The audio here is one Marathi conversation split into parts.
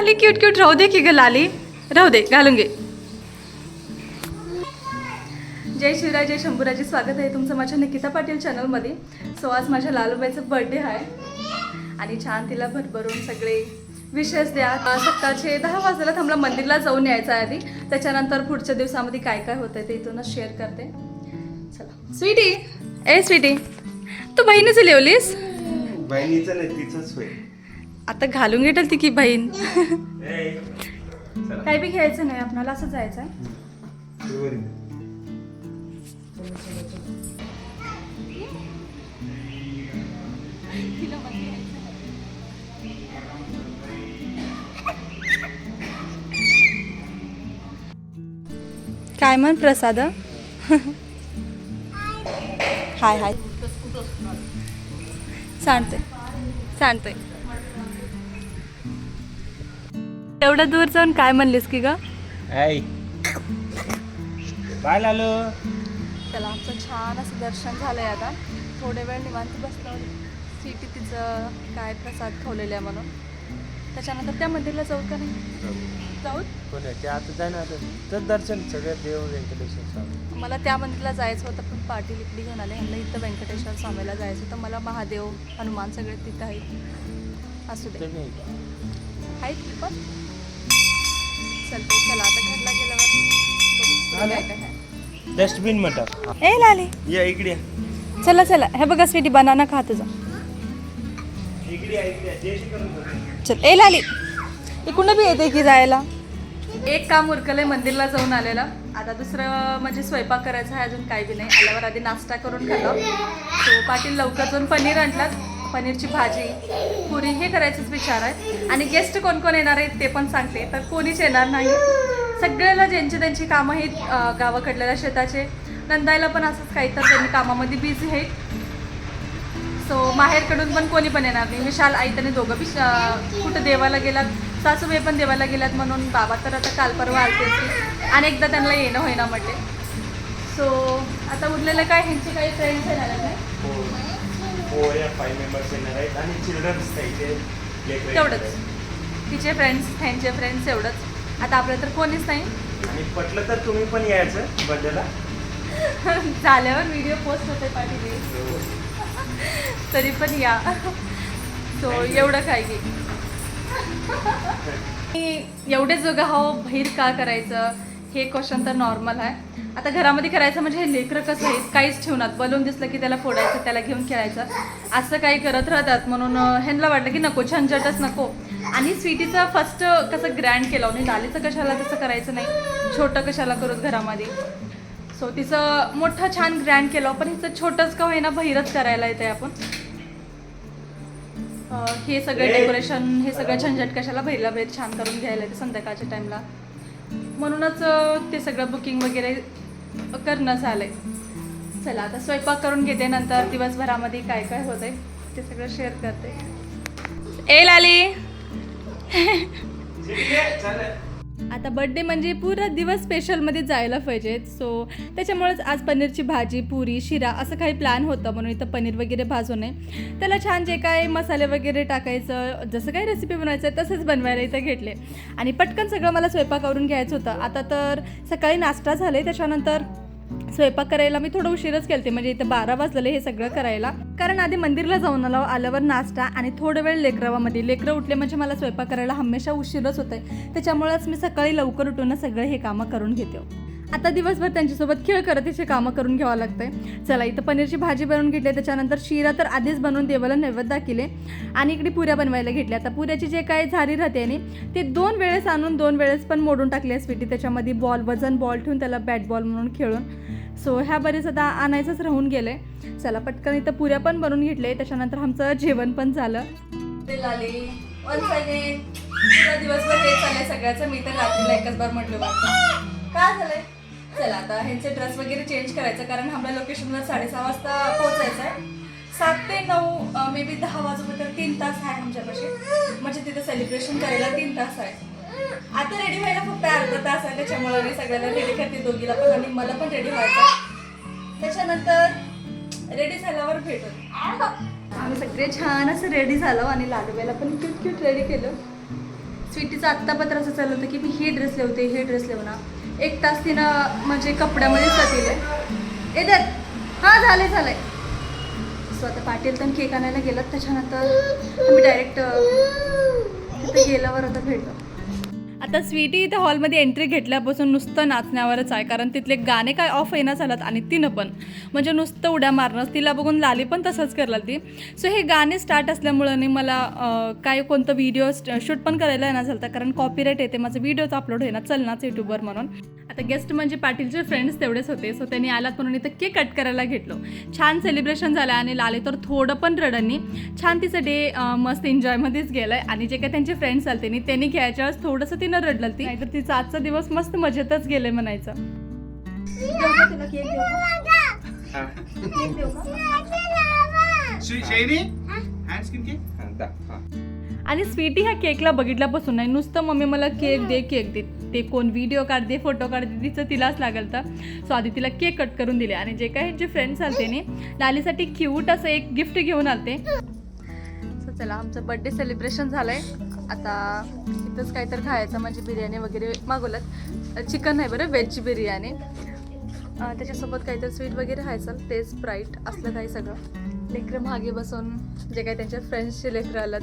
लाली क्यूट क्यूट राहू दे की ग लाली, राहू दे, घालून घे. जय शिवराय, जय शंभूराजी. स्वागत आहे तुमचं माझ्या निकिता पाटील चॅनलमध्ये. सो आज माझ्या लालूबाईचं बर्थडे आहे आणि छान तिला भरभरून सगळे विशेष द्या. सकाळचे 10 वाजता थांबला, मंदिरला जाऊन यायचं आहे आधी. त्याच्यानंतर पुढच्या दिवसामध्ये काय काय होतंय ते इथूनच शेअर करते. चला स्वीटी, ए स्वीटी, तू बहिणीचं लिवलीस? बहिणीचं नाही, तिचंच होय. आता घालून घेतल ती की बहीण. काही बी घ्यायचं नाही आपल्याला, असं जायचं आहे. काय म्हण प्रसाद? हाय हाय, सांगते सांगते. एवढ्या दूर जाऊन काय म्हणलीस की ग? बाय लालू. चला, आमचं छान असं दर्शन झालंय. आता थोडे वेळ निवांत बसलो. सिटी तिचं काय प्रसाद खावलेला आहे म्हणून. त्याच्यानंतर त्या मंदिरला जाऊ का नाही? जाऊ. आता जाय ना, तर दर्शन सगळ्या देव व्यंकटेश्वर स्वामी. मला त्या मंदिरला जायचं होतं, पण पाटील इकडे घेऊन आले. यांना इथं व्यंकटेश्वर स्वामीला जायचं होतं. मला महादेव, हनुमान सगळे तिथं आहेत. असू दे, आहेत की पण चलते. चला आता घरला गेल्यावर काय काय आहे. डस्टबिन मटर. ए लाली, या इकडे. चला चला. हे बघा स्वीटी, बनाना खा तुझा. चल ए लाली, इकडून बी येते की जायला. एक काम उरकलंय मंदिरला जाऊन आलेला. आता दुसरं म्हणजे स्वयंपाक करायचा आहे. अजून काही बी नाही. आल्यावर आधी नाश्ता करून खाल्ला. तो पाटील लवकर जाऊन पनीर आणलात, पनीरची भाजी, पुरी हे करायचंच विचार आहे. आणि गेस्ट कोण कोण येणार आहेत ते पण सांगते. तर कोणीच येणार नाही. सगळ्याला ज्यांची त्यांची कामं आहेत गावाकडल्या शेताचे. नंदायला पण असंच काही तर त्यांनी कामामध्ये बिझी आहेत. सो माहेरकडून पण कोणी पण येणार नाही. विशाल आई त्यांनी दोघं बी कुठं देवाला गेलात, सासूबाई पण देवाला गेलात म्हणून. बाबा तर आता काल परवा आलते आणि एकदा त्यांना येणं होईना म्हटले. सो आता उरलेलं काय, ह्यांचे काही फ्रेंड्स येणार आहेत. 5 मेंबर्स येणार आहेत आणि चिल्ड्रन्स तेवढंच. तिचे फ्रेंड्स, ह्यांचे फ्रेंड्स, एवढंच. आता आपलं तर कोणीच नाही. आणि पटलं तर तुम्ही पण यायचं बर्थडेला. झाल्यावर व्हिडिओ पोस्ट होते पाठीने, तरी पण या. सो एवढं काय की एवढे जोगा हो बाहेर का करायचं, हे क्वेश्चन तर नॉर्मल आहे. आता घरामध्ये करायचं म्हणजे हे लेकरं कसं आहे, काहीच ठेवणार. बलून दिसलं की त्याला फोडायचं, त्याला घेऊन खेळायचं, असं काही करत राहतात. म्हणून ह्यांना वाटलं की नको, झंझटच नको. आणि स्वीटीचं फर्स्ट कसं ग्रँड केलं आणि लालीचं कशाला तसं करायचं नाही, छोटं कशाला करूत घरामध्ये. सो तिचं मोठं छान ग्रँड केलं, पण हिचं छोटंच का होईना बाहेरच करायला येते आपण. हे सगळं डेकोरेशन, हे सगळं झंझट कशाला बाहेरला बाहेर छान करून घ्यायला येते संध्याकाळच्या टाईमला. म्हणूनच ते सगळं बुकिंग वगैरे करणं झालंय. चला आता स्वयंपाक करून घेते, नंतर दिवसभरामध्ये काय काय होतंय ते सगळं शेअर करते. ए लाली, आता बर्थडे म्हणजे पुरा दिवस स्पेशलमध्ये जायला पाहिजे. सो त्याच्यामुळेच आज पनीरची भाजी, पुरी, शिरा असं काही प्लॅन होतं. म्हणून इथं पनीर वगैरे भाजू नये, त्याला छान जे काय मसाले वगैरे टाकायचं, जसं काही रेसिपी बनवायचं आहे तसंच बनवायला इथं घेतले. आणि पटकन सगळं मला स्वयंपाक करून घ्यायचं होतं. आता तर सकाळी नाश्ता झाले, त्याच्यानंतर स्वयंपाक करायला मी थोडं उशीरच केलते. म्हणजे इथं 12 वाजलेले हे सगळं करायला. कारण आधी मंदिरला जाऊन आल्यावर नाश्ता आणि थोडं वेळ लेकरावामध्ये. लेकरं उठले म्हणजे मला स्वयंपाक करायला हमेशा उशीरच होत आहे. त्याच्यामुळेच मी सकाळी लवकर उठून सगळं हे कामं करून घेते. आता दिवसभर त्यांच्यासोबत खेळ करत तिचे कामं करून घ्यावं लागतंय. चला इथं पनीरची भाजी बनवून घेतली, त्याच्यानंतर शिरा तर आधीच बनवून देवाला नैवेद्य दाखिले. आणि इकडे पुऱ्या बनवायला घेतल्या. आता पुऱ्याची जे काय झारी राहते आणि ते 2 वेळेस आणून 2 वेळेस पण मोडून टाकले स्वीटी. त्याच्यामध्ये बॉल, वजन बॉल ठेवून त्याला बॅट बॉल म्हणून खेळून. सो ह्या बरेच आता आणायचंच राहून गेले. चला पटकन इथं पुऱ्या पण बनवून घेतले, त्याच्यानंतर आमचं जेवण पण झालं. दिवसभर हे चाललंय सगळ्याचं. मी तर रात्रीला एकच बार म्हटलं काय झालंय. चला आता ह्यांचे ड्रेस वगैरे चेंज करायचं, कारण आपल्या लोकेशनला 6:30 वाजता पोहोचायचं आहे. 7 ते 9 मे बी 10 वाजेपर्यंत 3 तास आहे आमच्यापाशी. म्हणजे तिथं सेलिब्रेशन करायला 3 तास आहे. आता रेडी व्हायला फक्त अर्धा तास आहे. त्याच्यामुळे मी सगळ्यांना रेडी करते, दोघीला पण आणि मला पण रेडी व्हायचं. त्याच्यानंतर रेडी झाल्यावर भेटू. आम्ही सगळे छान असं रेडी झालो आणि लाडूबाईला पण क्यूट क्यूट रेडी केलं. स्वीटीचं आत्ता पत्र असं चाललं होतं की मी हे ड्रेस लावते हे ड्रेस लावणार 1 तास तिनं म्हणजे कपड्यामध्ये जातील येतात हां झालंय सो आता पाटील तर केक आणायला गेलात त्याच्यानंतर आम्ही डायरेक्ट तिथे गेल्यावर आता भेटलो. आता स्वीटी इथे हॉलमध्ये एंट्री घेतल्यापासून नुसतं नाचण्यावरच आहे कारण तिथले गाणे काय ऑफ येणं झालं आणि तिनं पण म्हणजे नुसतं उड्या मारणं तिला बघून लाली पण तसंच करायला ती. सो हे गाणे स्टार्ट असल्यामुळं नाही मला काय कोणतं व्हिडिओ शूट पण करायला येणार झालं कारण कॉपीराईट येते माझं व्हिडिओच अपलोड होईना चलनाच यूट्यूबवर म्हणून. आता गेस्ट म्हणजे पाटीलचे फ्रेंड्स तेवढेच होते सो त्यांनी आलात म्हणून इथं केक कट करायला घेतलो. छान सेलिब्रेशन झालं आणि लाले तर थोडं पण रडणी छान तिचं डे मस्त एन्जॉयमध्येच गेलं आहे आणि जे काही त्यांचे फ्रेंड्स आले त्यांनी घ्यायच्या वेळेस थोडंसं तिनं रडलं ती नाहीतर तिचा आजचा दिवस मस्त मजेतच गेले म्हणायचं. आणि स्वीटी ह्या केकला बघितल्यापासून नाही नुसतं मम्मी मला केक दे ते कोण व्हिडिओ काढ दे फोटो काढ दे तिचं तिलाच लागल तर सो आधी तिला केक कट करून दिले आणि जे काही जे फ्रेंड्स आलते नी लालीसाठी क्यूट असं एक गिफ्ट घेऊन आलते. सो चला आमचं बर्थडे सेलिब्रेशन झालंय आता इथंच काहीतरी खायचं म्हणजे बिर्याणी वगैरे मागवलं चिकन आहे बरं व्हेज बिर्याणी त्याच्यासोबत काहीतरी स्वीट वगैरे खायचं ते स्प्राईट असलं काही सगळं लेकरं मागे बसून जे काही त्यांच्या फ्रेंड्सचे लेकरं आलं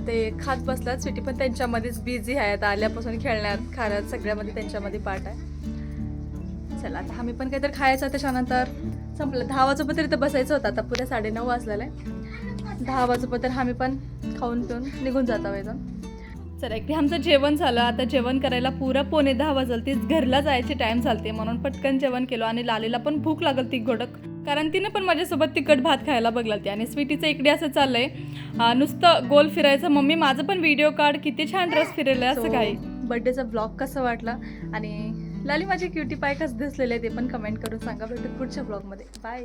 ते खात बसलात. स्वीटी पण त्यांच्यामध्येच बिझी आहे आता आल्यापासून खेळण्यात खाण्यात सगळ्यामध्ये त्यांच्यामध्ये पार्ट आहे. चला आता आम्ही पण काहीतरी खायचं त्याच्यानंतर संपलं 10 वाजोपर्यंत इथं बसायचं होतं आता पुऱ्या 9:30 वाजलेलं आहे 10 वाजोपर्यंत आम्ही पण खाऊन पिऊन निघून जातो इथून. चला एकटी आमचं जेवण झालं आता जेवण करायला पुरं 9:45 वाजल तीच घरला जायची टाईम चालते म्हणून पटकन जेवण केलो आणि लालीला पण भूक लागल ती गोडक कारण तिने पण माझ्यासोबत तिखट भात खायला बघलाल ती आणि स्वीटीचं इकडे असं चाललंय नुसतं गोल फिरायचं मम्मी माझं पण व्हिडिओ काढ किती छान ड्रेस फिरवलं असं काही. बर्थडेचा ब्लॉग कसा वाटला आणि लाली माझी क्युटी पाय कसं दिसलेले ते पण कमेंट करून सांगा. भेटू पुढच्या ब्लॉगमध्ये बाय.